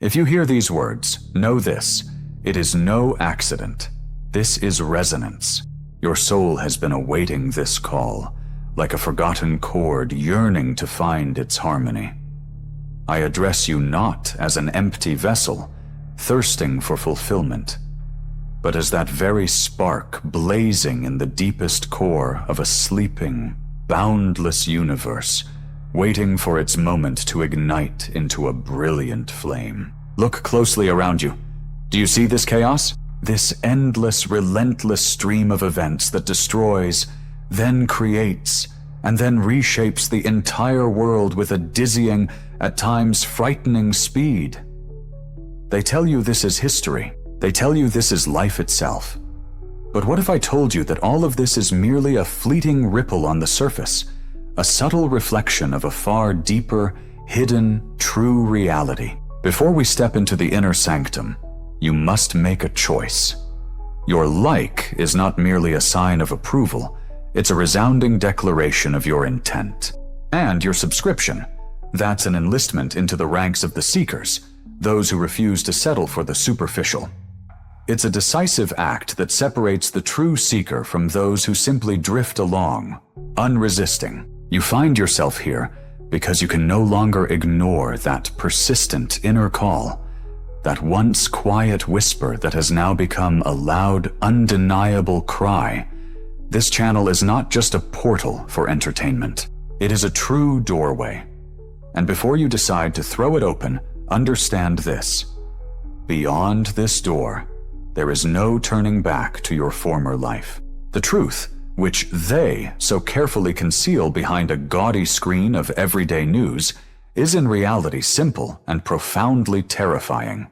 If you hear these words, know this: it is no accident. This is resonance. Your soul has been awaiting this call, like a forgotten chord yearning to find its harmony. I address you not as an empty vessel, thirsting for fulfillment, but as that very spark blazing in the deepest core of a sleeping, boundless universe, waiting for its moment to ignite into a brilliant flame. Look closely around you. Do you see this chaos? This endless, relentless stream of events that destroys, then creates, and then reshapes the entire world with a dizzying, at times frightening speed. They tell you this is history. They tell you this is life itself. But what if I told you that all of this is merely a fleeting ripple on the surface, a subtle reflection of a far deeper, hidden, true reality? Before we step into the inner sanctum, you must make a choice. Your like is not merely a sign of approval, it's a resounding declaration of your intent. And your subscription, that's an enlistment into the ranks of the seekers, those who refuse to settle for the superficial. It's a decisive act that separates the true seeker from those who simply drift along, unresisting. You find yourself here because you can no longer ignore that persistent inner call, that once quiet whisper that has now become a loud, undeniable cry. This channel is not just a portal for entertainment. It is a true doorway. And before you decide to throw it open, understand this: beyond this door, there is no turning back to your former life. The truth, which they so carefully conceal behind a gaudy screen of everyday news, is in reality simple and profoundly terrifying.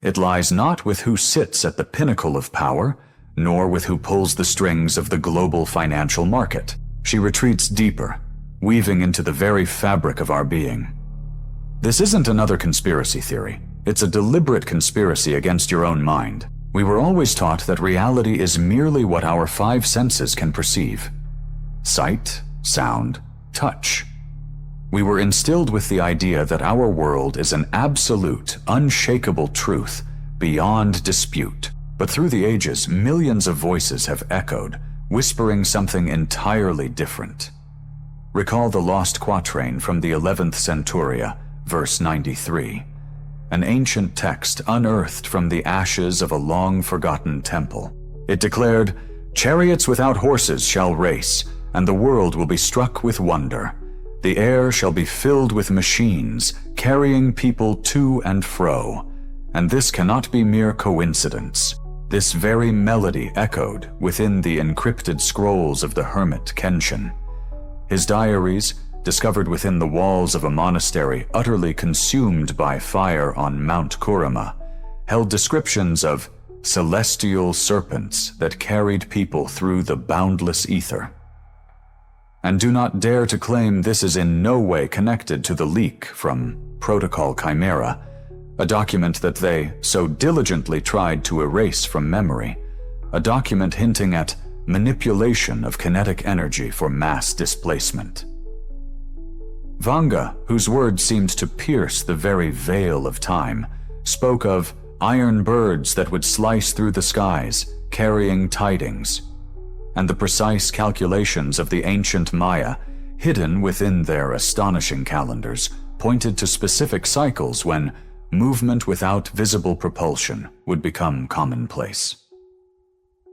It lies not with who sits at the pinnacle of power, nor with who pulls the strings of the global financial market. She retreats deeper, weaving into the very fabric of our being. This isn't another conspiracy theory. It's a deliberate conspiracy against your own mind. We were always taught that reality is merely what our five senses can perceive: sight, sound, touch. We were instilled with the idea that our world is an absolute, unshakable truth, beyond dispute. But through the ages, millions of voices have echoed, whispering something entirely different. Recall the lost quatrain from the 11th Centuria, verse 93. An ancient text unearthed from the ashes of a long-forgotten temple. It declared, "Chariots without horses shall race, and the world will be struck with wonder. The air shall be filled with machines, carrying people to and fro. And this cannot be mere coincidence." This very melody echoed within the encrypted scrolls of the hermit Kenshin. His diaries, discovered within the walls of a monastery utterly consumed by fire on Mount Kurama, held descriptions of celestial serpents that carried people through the boundless ether. And do not dare to claim this is in no way connected to the leak from Protocol Chimera, a document that they so diligently tried to erase from memory, a document hinting at manipulation of kinetic energy for mass displacement. Vanga, whose words seemed to pierce the very veil of time, spoke of iron birds that would slice through the skies, carrying tidings, and the precise calculations of the ancient Maya, hidden within their astonishing calendars, pointed to specific cycles when movement without visible propulsion would become commonplace.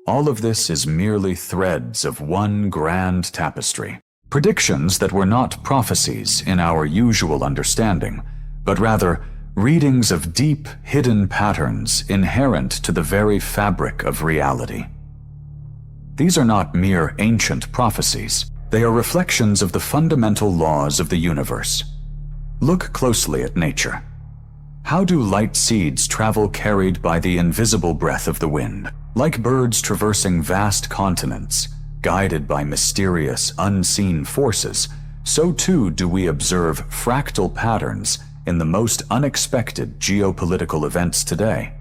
All of this is merely threads of one grand tapestry. Predictions that were not prophecies in our usual understanding, but rather readings of deep, hidden patterns inherent to the very fabric of reality. These are not mere ancient prophecies. They are reflections of the fundamental laws of the universe. Look closely at nature. How do light seeds travel carried by the invisible breath of the wind? Like birds traversing vast continents, guided by mysterious, unseen forces, so too do we observe fractal patterns in the most unexpected geopolitical events today.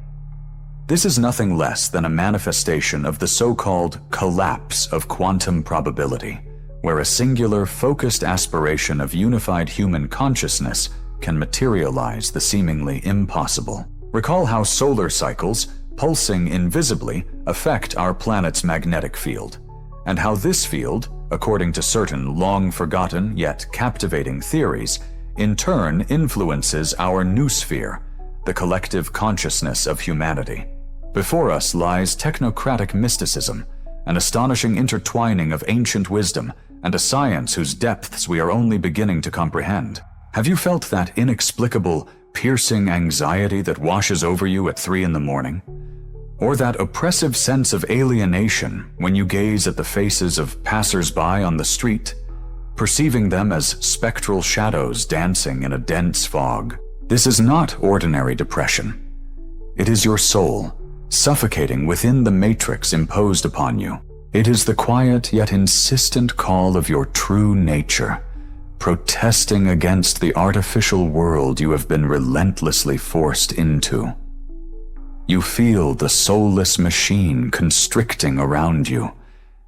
This is nothing less than a manifestation of the so-called collapse of quantum probability, where a singular, focused aspiration of unified human consciousness can materialize the seemingly impossible. Recall how solar cycles, pulsing invisibly, affect our planet's magnetic field, and how this field, according to certain long-forgotten yet captivating theories, in turn influences our noosphere, the collective consciousness of humanity. Before us lies technocratic mysticism, an astonishing intertwining of ancient wisdom and a science whose depths we are only beginning to comprehend. Have you felt that inexplicable, piercing anxiety that washes over you at 3 a.m? Or that oppressive sense of alienation when you gaze at the faces of passers-by on the street, perceiving them as spectral shadows dancing in a dense fog? This is not ordinary depression. It is your soul, suffocating within the matrix imposed upon you. It is the quiet yet insistent call of your true nature, protesting against the artificial world you have been relentlessly forced into. You feel the soulless machine constricting around you,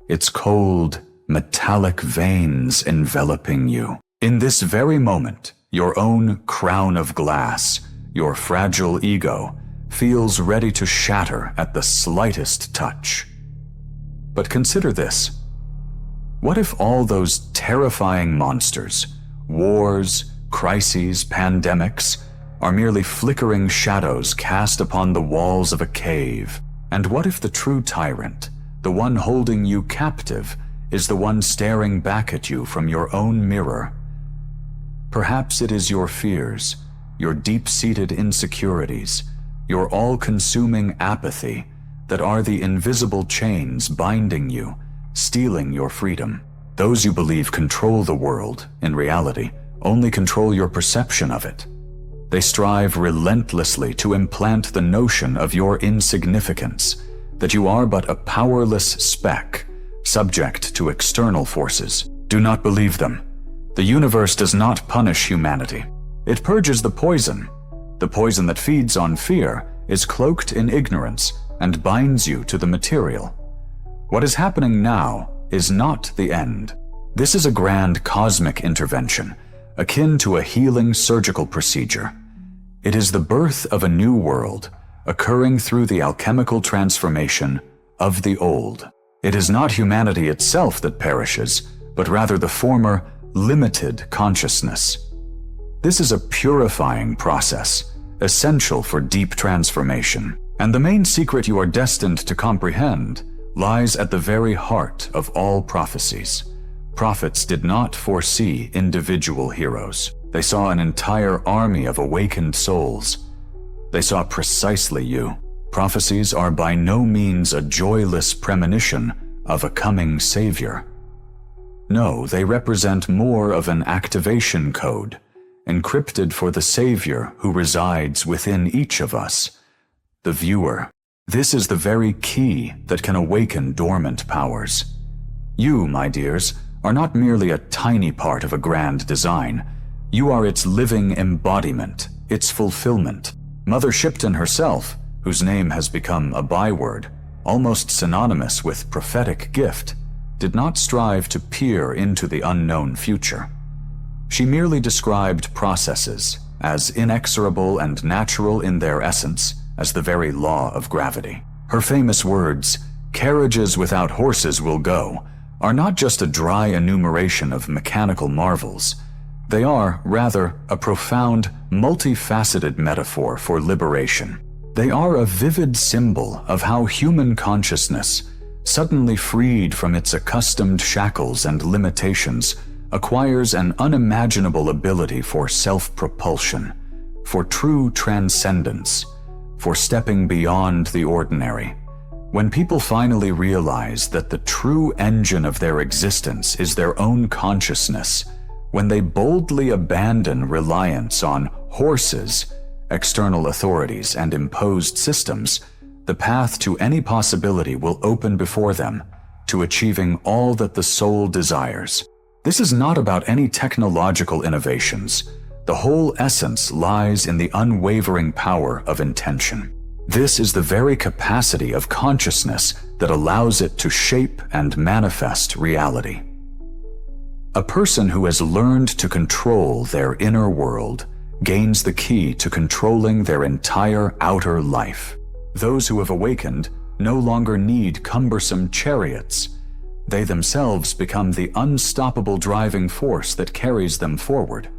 its cold, metallic veins enveloping you. In this very moment, your own crown of glass, your fragile ego, feels ready to shatter at the slightest touch. But consider this. What if all those terrifying monsters, wars, crises, pandemics, are merely flickering shadows cast upon the walls of a cave? And what if the true tyrant, the one holding you captive, is the one staring back at you from your own mirror? Perhaps it is your fears, your deep-seated insecurities, your all-consuming apathy that are the invisible chains binding you, stealing your freedom. Those you believe control the world, in reality, only control your perception of it. They strive relentlessly to implant the notion of your insignificance, that you are but a powerless speck, subject to external forces. Do not believe them. The universe does not punish humanity. It purges the poison. The poison that feeds on fear is cloaked in ignorance and binds you to the material. What is happening now is not the end. This is a grand cosmic intervention, akin to a healing surgical procedure. It is the birth of a new world, occurring through the alchemical transformation of the old. It is not humanity itself that perishes, but rather the former, limited consciousness. This is a purifying process, essential for deep transformation. And the main secret you are destined to comprehend lies at the very heart of all prophecies. Prophets did not foresee individual heroes. They saw an entire army of awakened souls. They saw precisely you. Prophecies are by no means a joyless premonition of a coming savior. No, they represent more of an activation code, encrypted for the savior who resides within each of us, the viewer. This is the very key that can awaken dormant powers. You, my dears, are not merely a tiny part of a grand design. You are its living embodiment, its fulfillment. Mother Shipton herself, whose name has become a byword, almost synonymous with prophetic gift, did not strive to peer into the unknown future. She merely described processes as inexorable and natural in their essence as the very law of gravity. Her famous words, "Carriages without horses will go," are not just a dry enumeration of mechanical marvels. They are, rather, a profound, multifaceted metaphor for liberation. They are a vivid symbol of how human consciousness, suddenly freed from its accustomed shackles and limitations, acquires an unimaginable ability for self-propulsion, for true transcendence, for stepping beyond the ordinary. When people finally realize that the true engine of their existence is their own consciousness, when they boldly abandon reliance on horses, external authorities, and imposed systems, the path to any possibility will open before them, to achieving all that the soul desires. This is not about any technological innovations. The whole essence lies in the unwavering power of intention. This is the very capacity of consciousness that allows it to shape and manifest reality. A person who has learned to control their inner world gains the key to controlling their entire outer life. Those who have awakened no longer need cumbersome chariots. They themselves become the unstoppable driving force that carries them forward.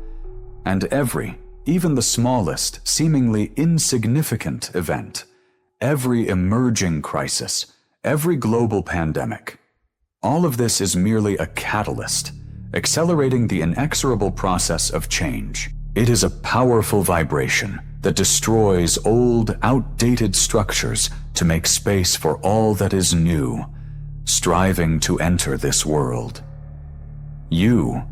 And every, even the smallest, seemingly insignificant event, every emerging crisis, every global pandemic, all of this is merely a catalyst, accelerating the inexorable process of change. It is a powerful vibration that destroys old, outdated structures to make space for all that is new, striving to enter this world. You,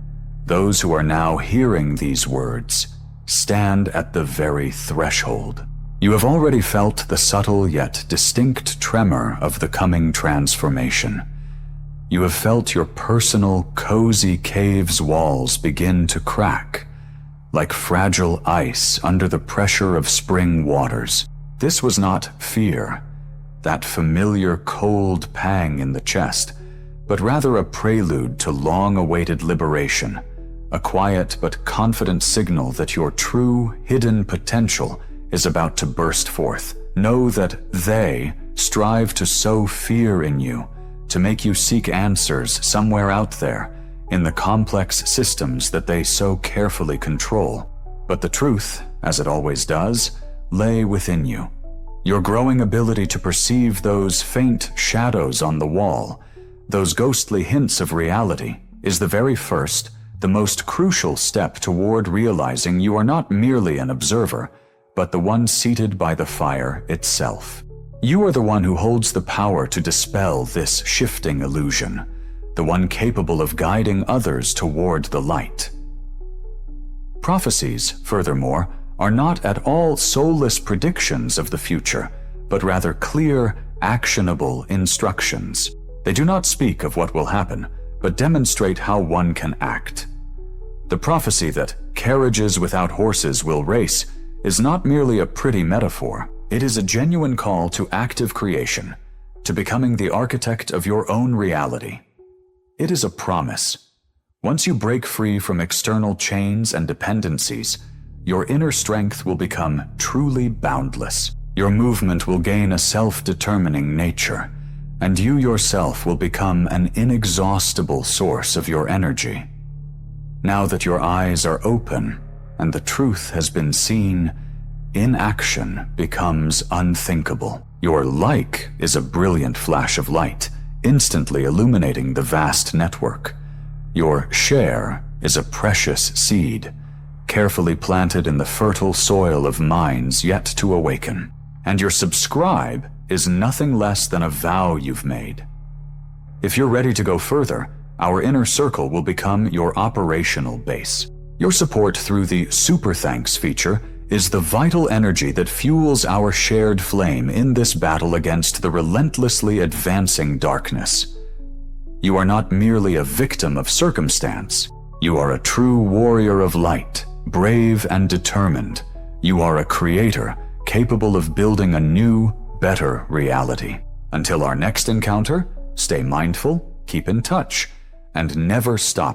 those who are now hearing these words, stand at the very threshold. You have already felt the subtle yet distinct tremor of the coming transformation. You have felt your personal, cozy cave's walls begin to crack, like fragile ice under the pressure of spring waters. This was not fear, that familiar cold pang in the chest, but rather a prelude to long-awaited liberation, a quiet but confident signal that your true, hidden potential is about to burst forth. Know that they strive to sow fear in you, to make you seek answers somewhere out there in the complex systems that they so carefully control. But the truth, as it always does, lay within you. Your growing ability to perceive those faint shadows on the wall, those ghostly hints of reality, is the very first, the most crucial step toward realizing you are not merely an observer, but the one seated by the fire itself. You are the one who holds the power to dispel this shifting illusion, the one capable of guiding others toward the light. Prophecies, furthermore, are not at all soulless predictions of the future, but rather clear, actionable instructions. They do not speak of what will happen, but demonstrate how one can act. The prophecy that carriages without horses will race is not merely a pretty metaphor. It is a genuine call to active creation, to becoming the architect of your own reality. It is a promise. Once you break free from external chains and dependencies, your inner strength will become truly boundless. Your movement will gain a self-determining nature, and you yourself will become an inexhaustible source of your energy. Now that your eyes are open and the truth has been seen, inaction becomes unthinkable. Your like is a brilliant flash of light, instantly illuminating the vast network. Your share is a precious seed, carefully planted in the fertile soil of minds yet to awaken. And your subscribe is nothing less than a vow you've made. If you're ready to go further, our inner circle will become your operational base. Your support through the Super Thanks feature is the vital energy that fuels our shared flame in this battle against the relentlessly advancing darkness. You are not merely a victim of circumstance. You are a true warrior of light, brave and determined. You are a creator, capable of building a new, better reality. Until our next encounter, stay mindful, keep in touch, and never stop